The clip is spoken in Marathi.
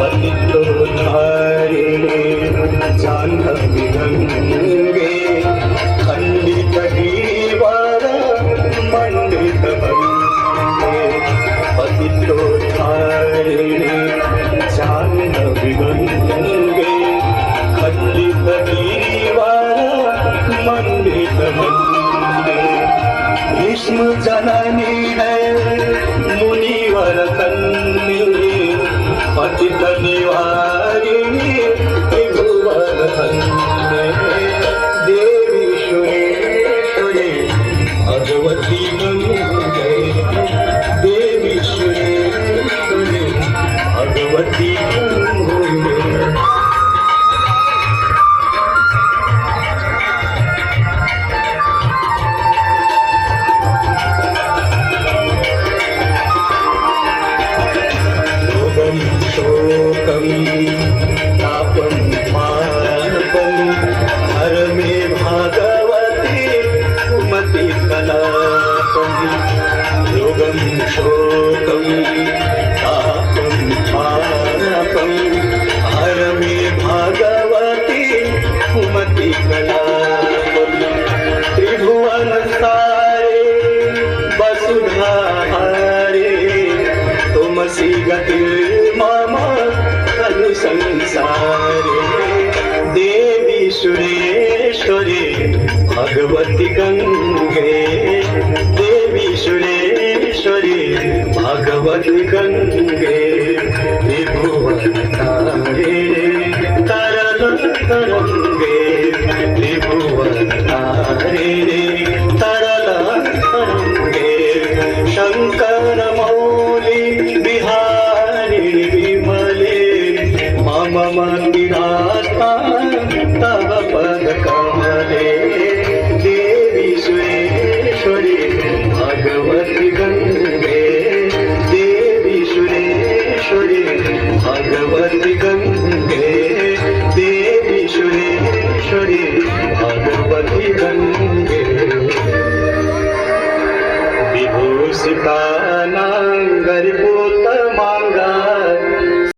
पतितोद्धारिणे जाह्नवी गंगे खंडित गिरिवर मंडित वंदे पतितोद्धारिणे जाह्नवी गंगे खंडित गिरिवर मंडित वंदे भीष्म जननी है मुनिवर कन्ये पतित निवारिणी त्रिभुवन धन्ये देवी सुरेश्वरी भगवती गंगे देवी सुरेश्वरी भगवती गंगे शोकं तापं मानपं हर मे भागवती कुमति कलापं योगं शोकं तापं मानपं हर मे भागवती कुमति कलापं त्रिभुवन सारे वसुधाहारे तुमसी गति खलु संसारे देवी सुरेश्वरी भगवती गंगे देवी सुरेश्वरी भगवती गंगे त्रिभुवनतारिणे तरल तरंगे त्रिभुवनतारिणे तरल तरंगे शंकर मौली बिहारी विमले मम मंदिरात्मा तव पद कमले देवी सुरेश्वरी भगवती गंगे देवी सुरेश्वरी भगवती गंगे